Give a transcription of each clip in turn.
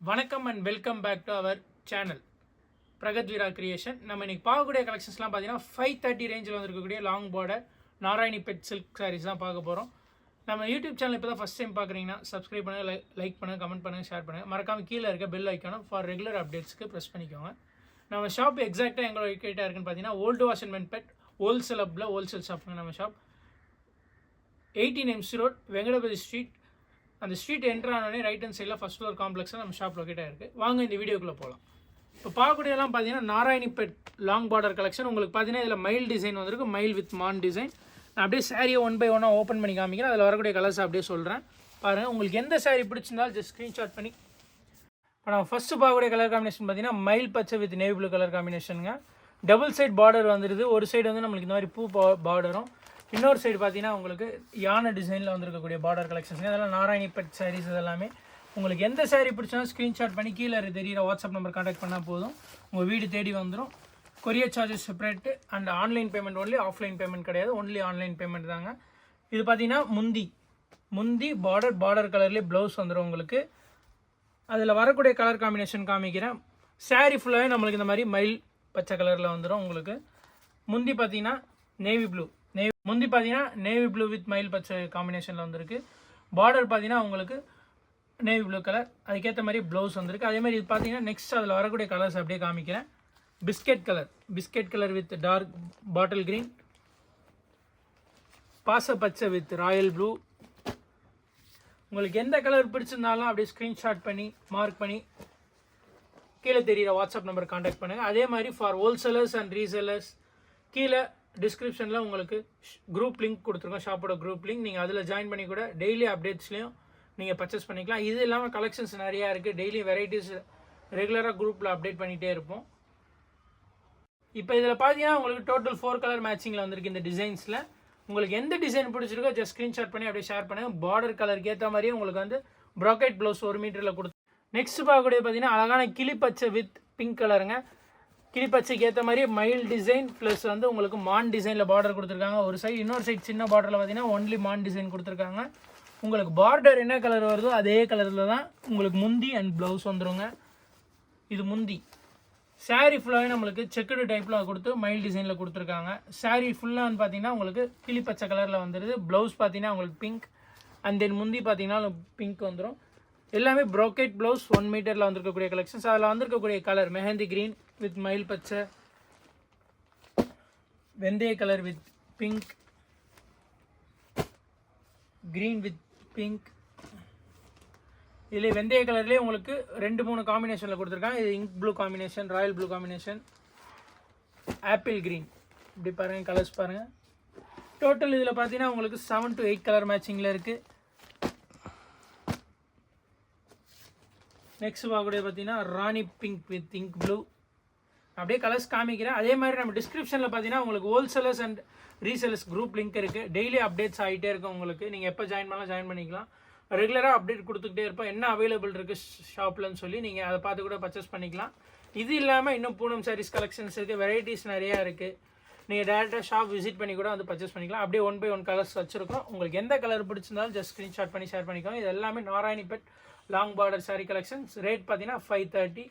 வணக்கம் and welcome back to our channel Prakath Veera creation. நம்ம இன்னைக்கு பார்க்கக்கூடிய கலெக்ஷன்ஸ்லாம் பார்த்தீங்கன்னா 530 ரேஞ்சில் வந்துருக்கக்கூடிய long border Narayanpet silk sarees தான் பார்க்க போகிறோம். நம்ம யூடியூப் சேனல் இப்போ தான் ஃபஸ்ட் டைம் பார்க்குறீங்கன்னா சப்ஸ்கிரைப் பண்ணுங்கள், லைக் பண்ணுங்கள், கமெண்ட் பண்ணுங்கள், ஷேர் பண்ணுங்கள். மறக்காமல் கீழே இருக்க பெல் ஐக்கான ஃபார் ரெகுலர் அப்டேட்ஸ்க்கு ப்ரெஸ் பண்ணிக்கோங்க. நம்ம ஷாப் எக்ஸாக்டாக எங்களோட லொக்கேட்டாக இருக்குன்னு பார்த்தீங்கன்னா ஓல்டு வாஷன்மெண்ட் பெட் ஹோல்சேல் அப்பில் ஹோல்சேல் ஷாப்புங்க. நம்ம shop 18 MC road Venkatapathi street. அந்த ஸ்ட்ரீட் என்ட்ரு ஆனோடனே ரைட் ஹேண்ட் சைடில் ஃபஸ்ட் ஃப்ளோர் காம்ப்ளெக்ஸில் நம்ம ஷாப் லொக்கேட்டாக இருக்குது. வாங்க இந்த வீடியோக்குள்ளே போகலாம். இப்போ பார்க்கக்கூடியலாம் பார்த்தீங்கன்னா Narayanpet long border collection. உங்களுக்கு பார்த்தீங்கன்னா இதில் மயில் டிசைன் வந்திருக்கு, மயில் வித் மான் டிசைன். நான் அப்படியே சாரியை 1 by 1 ஓப்பன் பண்ணி காமிக்கிறேன். அதில் வரக்கூடிய கலர்ஸ் அப்படியே சொல்கிறேன் பாருங்கள். உங்களுக்கு எந்த சாரீ பிடிச்சிருந்தாலும் ஜஸ்ட் ஸ்க்ரீன்ஷாட் பண்ணி. இப்போ நான் ஃபஸ்ட்டு பார்க்கக்கூடிய கலர் காம்பினேஷன் பார்த்தீங்கன்னா மயில் பச்சை வித் நேவி ப்ளூ கலர் காம்பினேஷனுங்க. டபுள் சைட் பார்டர் வந்துடுது. ஒரு சைடு வந்து நம்மளுக்கு இந்த மாதிரி பூ பார்டரும், இன்னொரு சைடு பார்த்தீங்கன்னா உங்களுக்கு யானை டிசைனில் வந்துருக்கக்கூடிய பார்டர் கலெக்ஷன்ஸ். அதெல்லாம் நாராயணி பெட் சாரீஸ். இதெல்லாமே உங்களுக்கு எந்த சாரீ பிடிச்சாலும் ஸ்க்ரீன்ஷாட் பண்ணி கீழே தெரியிற வாட்ஸ்அப் நம்பர் கான்டாக்ட் பண்ணால் போதும், உங்கள் வீடு தேடி வந்துடும். Courier charges separate and online payment only, offline payment கிடையாது, ஒன்லி ஆன்லைன் பேமெண்ட் தாங்க. இது பார்த்தீங்கன்னா முந்தி பார்டர் கலர்லேயே ப்ளவுஸ் வந்துடும் உங்களுக்கு. அதில் வரக்கூடிய கலர் காம்பினேஷன் காமிக்கிறேன். சாரீ ஃபுல்லாகவே நம்மளுக்கு இந்த மாதிரி மயில் பச்சை கலரில் வந்துடும் உங்களுக்கு. முந்தி பார்த்தீங்கன்னா நேவி ப்ளூ வித் மயில் பச்சை காம்பினேஷனில் வந்திருக்கு. பார்டர் பார்த்தீங்கன்னா உங்களுக்கு நேவி ப்ளூ கலர், அதுக்கேற்ற மாதிரி ப்ளவுஸ் வந்திருக்கு. அதே மாதிரி இது பார்த்தீங்கன்னா நெக்ஸ்ட் அதில் வரக்கூடிய கலர்ஸ் அப்படியே காமிக்கிறேன். Biscuit colour with dark bottle green, பாச பச்சை வித் ராயல் ப்ளூ. உங்களுக்கு எந்த கலர் பிடிச்சிருந்தாலும் அப்படியே ஸ்க்ரீன்ஷாட் பண்ணி மார்க் பண்ணி கீழே தெரியிற வாட்ஸ்அப் நம்பர் கான்டாக்ட் பண்ணுங்கள். அதே மாதிரி ஃபார் ஹோல்சேலர்ஸ் அண்ட் ரீசேலர்ஸ் கீழே டிஸ்கிரிப்ஷனில் உங்களுக்கு குரூப் லிங்க் கொடுத்துருக்கோம், ஷாப்போட குரூப் லிங்க். நீங்கள் அதில் ஜாயின் பண்ணி கூட டெய்லி அப்டேட்ஸ்லையும் நீங்கள் பர்ச்சேஸ் பண்ணிக்கலாம். இது இல்லாமல் கலெக்ஷன்ஸ் நிறையா இருக்குது. டெய்லி வெரைட்டிஸ் ரெகுலராக குரூப்பில் அப்டேட் பண்ணிகிட்டே இருப்போம். இப்போ இதில் பார்த்தீங்கன்னா உங்களுக்கு டோட்டல் 4 கலர் மேட்சிங்கில் வந்திருக்கு. இந்த டிசைன்ஸில் உங்களுக்கு எந்த டிசைன் பிடிச்சிருக்கோ ஜஸ்ட் ஸ்க்ரீன்ஷாட் பண்ணி அப்படியே ஷேர் பண்ணுங்கள். பார்டர் கலருக்கு ஏற்ற மாதிரியே உங்களுக்கு வந்து ப்ராக்கெட் ப்ளவுஸ் 1 மீட்டரில் கொடுத்து. நெக்ஸ்ட் பார்க்கக்கூடிய பார்த்தீங்கன்னா அழகான கிளிப்பச்சை வித் பிங்க் கலருங்க. கிளிப்பச்சைக்கு ஏற்ற மாதிரி மயில் டிசைன் ப்ளஸ் வந்து உங்களுக்கு மான் டிசைனில் பார்டர் கொடுத்துருக்காங்க. ஒரு சைடு, இன்னொரு சைடு சின்ன பார்டரில் பார்த்தீங்கன்னா ஒன்லி மான் டிசைன் கொடுத்துருக்காங்க. உங்களுக்கு பார்டர் என்ன கலர் வருதோ அதே கலரில் தான் உங்களுக்கு முந்தி அண்ட் ப்ளவுஸ் வந்துடுங்க. இது முந்தி. சாரீ ஃபுல்லாகவே நம்மளுக்கு செக்குடு டைப்பில் கொடுத்து மயில் டிசைனில் கொடுத்துருக்காங்க. சாரீ ஃபுல்லாக வந்து பார்த்தீங்கன்னா உங்களுக்கு கிளிப்பச்சை கலரில் வந்துடுது. ப்ளவுஸ் பார்த்தீங்கன்னா உங்களுக்கு பிங்க் அண்ட் தென் முந்தி பார்த்தீங்கன்னா பிங்க் வந்துடும். எல்லாமே ப்ரோக்கெட் ப்ளவுஸ் 1 மீட்டரில் வந்திருக்கக்கூடிய கலெக்ஷன்ஸ். அதில் வந்திருக்கக்கூடிய கலர் மெஹந்தி க்ரீன் வித் மயில் பச்சை, வெந்தய colour with pink, green with pink. இதில் வெந்தய கலர்லேயே உங்களுக்கு 2-3 காம்பினேஷனில் கொடுத்துருக்காங்க. இது ink blue combination, Royal blue combination, apple green. இப்படி பாருங்கள், கலர்ஸ் பாருங்கள். டோட்டல் இதில் பார்த்தீங்கன்னா உங்களுக்கு 7 to 8 கலர் மேட்சிங்கில் இருக்குது. நெக்ஸ்ட் பார்க்கக்கூடிய பார்த்தீங்கன்னா ராணி பிங்க் வித் இங்க் ப்ளூ. அப்படியே கலர்ஸ் காமிக்கிறேன். அதே மாதிரி நம்ம டிஸ்கிரிப்ஷனில் பார்த்தீங்கன்னா உங்களுக்கு wholesalers and resellers group link இருக்குது. டெய்லி அப்டேட்ஸ் ஆகிட்டே இருக்கும் உங்களுக்கு. நீங்கள் எப்போ ஜாயின் பண்ணலாம் ஜாயின் பண்ணிக்கலாம். ரெகுலராக அப்டேட் கொடுத்துக்கிட்டே இருப்போம், என்ன அவைலபிள் இருக்குது ஷாப்லன்னு சொல்லி நீங்கள் அதை பார்த்து கூட பர்ச்சேஸ் பண்ணிக்கலாம். இது இல்லாமல் இன்னும் பூனம் சாரீஸ் கலெக்ஷன்ஸ் இருக்குது, வெரைட்டிஸ் நிறையா இருக்குது. நீங்கள் டேரெக்டாக ஷாப் விசிட் பண்ணி கூட வந்து பர்ச்சேஸ் பண்ணிக்கலாம். அப்படியே 1 by 1 கலர்ஸ் வச்சுருக்கோம். உங்களுக்கு எந்த கலர் பிடிச்சிருந்தாலும் ஜஸ்ட் ஸ்க்ரீன்ஷாட் பண்ணி ஷேர் பண்ணிக்கோங்க. இது எல்லாமே Narayanpet long border sari collections. Rate பார்த்தீங்கன்னா 530.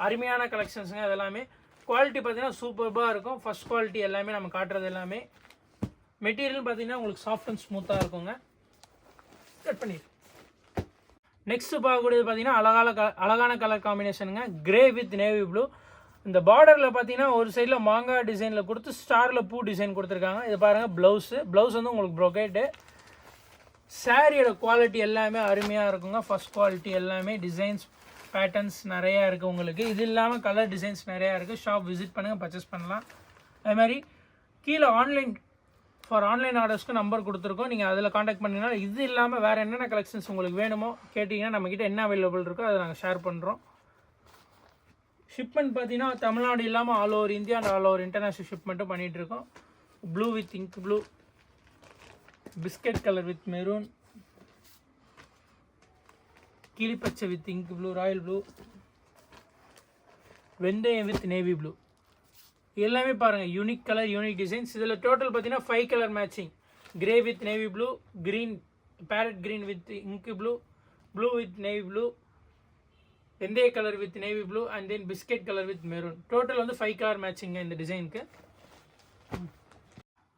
அருமையான கலெக்ஷன்ஸுங்க. அதெல்லாமே குவாலிட்டி பார்த்தீங்கன்னா சூப்பர்பாக இருக்கும். ஃபஸ்ட் குவாலிட்டி எல்லாமே நம்ம காட்டுறது எல்லாமே. மெட்டீரியல் பார்த்தீங்கன்னா உங்களுக்கு சாஃப்ட் அண்ட் ஸ்மூத்தாக இருக்குங்க. கட் பண்ணி நெக்ஸ்ட் பார்க்கக்கூடியது பார்த்தீங்கன்னா அழகான கலர் காம்பினேஷனுங்க. Grey with navy blue. இந்த பார்டரில் பார்த்தீங்கன்னா ஒரு சைடில் மாங்காய் டிசைனில் கொடுத்து ஸ்டாரில் பூ டிசைன் கொடுத்துருக்காங்க. இது பாருங்கள் ப்ளவுஸ் வந்து உங்களுக்கு ப்ரொக்கேட்டு. சாரியோட குவாலிட்டி எல்லாமே அருமையாக இருக்குங்க. ஃபஸ்ட் குவாலிட்டி எல்லாமே டிசைன்ஸ் பேட்டர்ன்ஸ் நிறையா இருக்குது உங்களுக்கு. இது இல்லாமல் கலர் டிசைன்ஸ் நிறையா இருக்குது. ஷாப் விசிட் பண்ணுங்கள், பர்ச்சேஸ் பண்ணலாம். அது மாதிரி கீழே ஆன்லைன் ஆர்டர்ஸ்க்கு நம்பர் கொடுத்துருக்கோம். நீங்கள் அதில் காண்டாக்ட் பண்ணிங்கன்னா இது இல்லாமல் வேறு என்னென்ன கலெக்ஷன்ஸ் உங்களுக்கு வேணுமோ கேட்டிங்கன்னா நம்மக்கிட்ட என்ன அவைலபிள் இருக்கோ அதை நாங்கள் ஷேர் பண்ணுறோம். ஷிப்மெண்ட் பார்த்தீங்கன்னா தமிழ்நாடு இல்லாமல் all over India and all over international ஷிப்மெண்ட்டும் பண்ணிகிட்ருக்கோம். Blue with ink blue, biscuit colour with maroon, கிளிப்பச்சை with ink blue, royal blue, வெந்தயம் வித் நேவி ப்ளூ. எல்லாமே பாருங்கள் யூனிக் கலர், யூனிக் டிசைன்ஸ். இதில் டோட்டல் பார்த்தீங்கன்னா 5 colour matching. Grey with navy blue, green parrot green with ink blue, blue with navy blue, வெந்தய colour with navy blue and then biscuit colour with maroon. Total வந்து 5 colour மேட்சிங்க இந்த டிசைனுக்கு.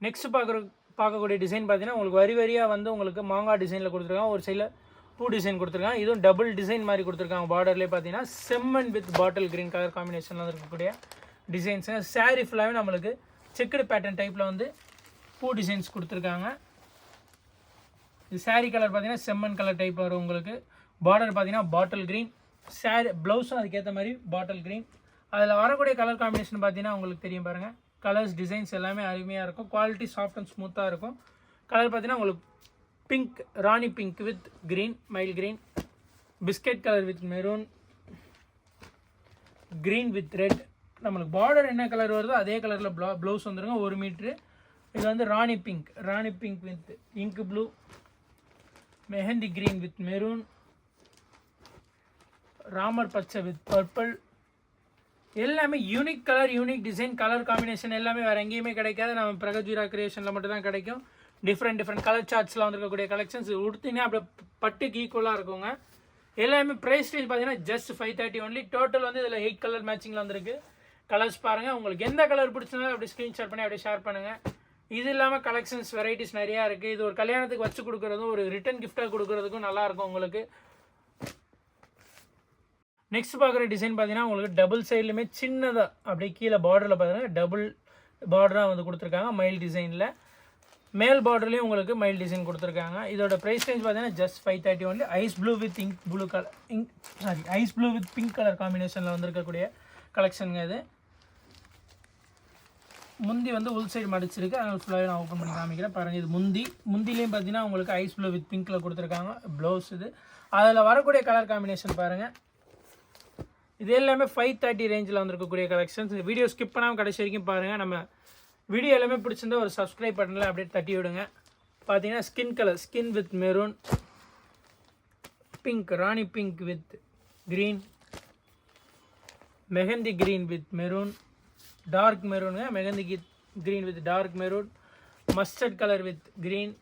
Next பார்க்கக்கூடிய design பார்த்தீங்கன்னா உங்களுக்கு வரி வரியாக வந்து உங்களுக்கு மாங்காய் டிசைனில் கொடுத்துருக்காங்க, ஒரு சைடில் பூ டிசைன் கொடுத்துருக்காங்க. இதுவும் டபுள் டிசைன் மாதிரி கொடுத்துருக்காங்க. பார்டர்லேயே பார்த்தீங்கன்னா செம்மன் வித் பாட்டில் கிரீன் கலர் காம்பினேஷனில் இருக்கக்கூடிய டிசைன்ஸுங்க. சாரீ ஃபுல்லாகவே நம்மளுக்கு செக்குடு பேட்டர்ன் டைப்பில் வந்து பூ டிசைன்ஸ் கொடுத்துருக்காங்க. இது சாரீ கலர் பார்த்தீங்கன்னா செம்மன் கலர் டைப் வரும் உங்களுக்கு. பார்டர் பார்த்தீங்கன்னா பாட்டில் க்ரீன், சாரீ ப்ளவுஸும் அதுக்கேற்ற மாதிரி பாட்டில் க்ரீன். அதில் வரக்கூடிய கலர் காம்பினேஷன் பார்த்தீங்கன்னா உங்களுக்கு தெரியும் பாருங்கள். கலர்ஸ் டிசைன்ஸ் எல்லாமே அருமையாக இருக்கும். குவாலிட்டி சாஃப்ட் அண்ட் ஸ்மூத்தாக இருக்கும். கலர் பார்த்தீங்கன்னா உங்களுக்கு pink, rani pink with green, mile green, biscuit colour with maroon, green with red. நம்மளுக்கு பார்டர் என்ன கலர் வருதோ அதே கலரில் ப்ளவுஸ் வந்துருங்க 1 மீட்ரு. இது வந்து rani pink with ink blue, mehndi green with maroon, ராமர் பச்சை வித் பர்பிள். எல்லாமே unique colour, unique design, colour combination எல்லாமே வேறு எங்கேயுமே கிடைக்காது. நம்ம பிரகத் வீரா கிரியேஷனில் மட்டும் தான் கிடைக்கும். டிஃப்ரெண்ட் கலர் சார்ட்ஸில் வந்துருக்கக்கூடிய கலெக்ஷன்ஸ் கொடுத்தீங்கன்னா அப்படியே பட்டுக்கு ஈக்குவலாக இருக்குங்க. எல்லாமே ப்ரைஸ் ரேஞ்ச் பார்த்தீங்கன்னா ஜஸ்ட் 530 ஒன்லி. டோட்டல் வந்து இதில் 8 கலர் மேட்சிங்கில் வந்துருக்கு. கலர்ஸ் பாருங்கள். உங்களுக்கு எந்த கலர் பிடிச்சிருந்தாலும் அப்படி ஸ்க்ரீன்ஷாட் பண்ணி அப்படியே ஷேர் பண்ணுங்கள். இது இல்லாமல் கலெக்ஷன்ஸ் வெரைட்டிஸ் நிறையா இருக்குது. இது ஒரு கல்யாணத்துக்கு வச்சு கொடுக்குறதும் ஒரு ரிட்டன் கிஃப்டாக கொடுக்குறதுக்கும் நல்லாயிருக்கும் உங்களுக்கு. நெக்ஸ்ட் பார்க்குற டிசைன் பார்த்தீங்கன்னா உங்களுக்கு டபுள் சைட்லையுமே சின்னதாக அப்படியே கீழே பார்டரில் பார்த்தீங்கன்னா டபுள் பார்டராக வந்து கொடுத்துருக்காங்க மைல் டிசைனில். மேல் பார்டர்லேயும் உங்களுக்கு மைல் டிசைன் கொடுத்துருக்காங்க. இதோட ப்ரைஸ் ரேஞ்ச் பார்த்தீங்கன்னா just 530 only. Ice blue with ice blue with pink colour காம்பினேஷனில் வந்துருக்கக்கூடிய கலெக்ஷனுங்க இது. முந்தி வந்து உள் சைடு மடிச்சிருக்கு, அதனால் ஃபுல்லாகவே நான் ஓப்பன் பண்ணி காமிக்கிறேன் பாருங்கள். இது முந்திலையும் பார்த்தீங்கன்னா உங்களுக்கு ஐஸ் ப்ளூ வித் பிங்க்கில் கொடுத்துருக்காங்க ப்ளவுஸ். இது அதில் வரக்கூடிய கலர் காம்பினேஷன் பாருங்கள். இது எல்லாமே 530 ரேஞ்சில் வந்துருக்கக்கூடிய கலெக்ஷன்ஸ். இந்த வீடியோ ஸ்கிப் பண்ணாமல் கடைசி வரைக்கும் பாருங்கள். நம்ம வீடியோ எல்லாமே பிடிச்சிருந்தா ஒரு சப்ஸ்கிரைப் பட்டனில் அப்படியே தட்டி விடுங்க. பார்த்தீங்கன்னா skin with maroon, pink, rani pink with green, mehndi green with maroon, dark மெரூனுங்க, mehndi green with dark maroon, mustard colour with green,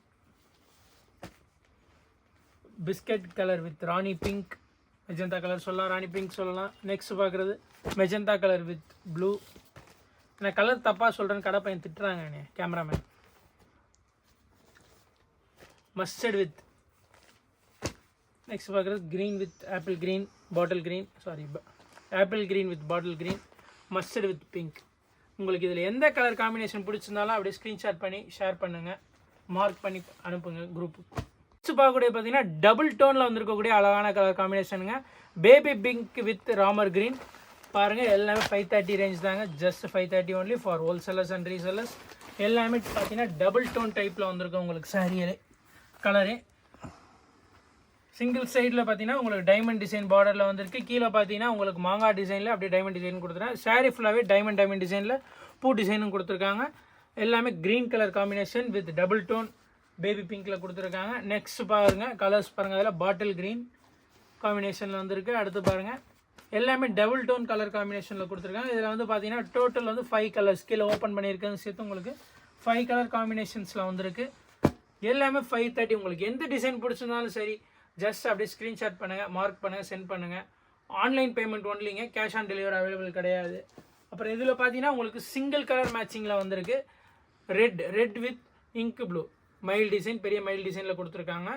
biscuit colour with rani pink, magenta colour சொல்லலாம், ராணி பிங்க் சொல்லலாம். நெக்ஸ்ட் பார்க்குறது மெஜந்தா கலர் வித் ப்ளூ. நான் colour தப்பாக சொல்கிறேன்னு கடை பையன் திட்டுறாங்க என்ன கேமராமேன். Mustard with. நெக்ஸ்ட் பார்க்குறது green with apple green, bottle green, apple green with bottle green, mustard with pink. உங்களுக்கு இதில் எந்த கலர் காம்பினேஷன் பிடிச்சிருந்தாலும் அப்படியே ஸ்க்ரீன்ஷாட் பண்ணி ஷேர் பண்ணுங்கள், மார்க் பண்ணி அனுப்புங்க குரூப்புக்கு. நெக்ஸ்ட் பார்க்கக்கூடிய பார்த்தீங்கன்னா டபுள் டோனில் வந்துருக்கக்கூடிய அழகான கலர் காம்பினேஷனுங்க. Baby pink with Ramar green. பாருங்கள் எல்லாமே 530 ரேஞ்ச் தாங்க. Just 530 only for wholesalers and resellers. எல்லாமே பார்த்தீங்கன்னா டபுள் டோன் டைப்பில் வந்திருக்கும் உங்களுக்கு சாரியிலே கலரே. சிங்கிள் சைடில் பார்த்தீங்கன்னா உங்களுக்கு டைமண்ட் டிசைன் பார்டரில் வந்திருக்கு. கீழே பார்த்தீங்கன்னா உங்களுக்கு மாங்காய் டிசைனில் அப்படியே டைமண்ட் டிசைன் கொடுத்துருக்காங்க. சாரீ ஃபுல்லாகவே டைமண்ட் டிசைனில் பூ டிசைனும் கொடுத்துருக்காங்க. எல்லாமே green colour combination with double tone baby பிங்க்கில் கொடுத்துருக்காங்க. நெக்ஸ்ட் பாருங்கள் கலர்ஸ் பாருங்கள். அதில் பாட்டில் க்ரீன் காம்பினேஷனில் வந்துருக்கு. அடுத்து பாருங்கள் எல்லாமே டபுள் டோன் கலர் காம்பினேஷனில் கொடுத்துருக்காங்க. இதில் வந்து பார்த்தீங்கன்னா டோட்டல் வந்து 5 கலர்ஸ் கீழே ஓப்பன் பண்ணியிருக்கேன் சேர்த்து உங்களுக்கு 5 கலர் காம்பினேஷன்ஸில் வந்துருக்கு. எல்லாமே 530. உங்களுக்கு எந்த டிசைன் பிடிச்சிருந்தாலும் சரி ஜஸ்ட் அப்படியே ஸ்க்ரீன்ஷாட் பண்ணுங்கள், மார்க் பண்ணுங்கள், சென்ட் பண்ணுங்கள். ஆன்லைன் பேமெண்ட் ஒன்லிங்க, கேஷ் ஆன் டெலிவரி அவைலபிள் கிடையாது. அப்புறம் இதில் பார்த்தீங்கன்னா உங்களுக்கு சிங்கிள் கலர் மேட்சிங்கில் வந்திருக்கு. ரெட் வித் இங்க் ப்ளூ மைல் டிசைன், பெரிய மைல் டிசைனில் கொடுத்துருக்காங்க.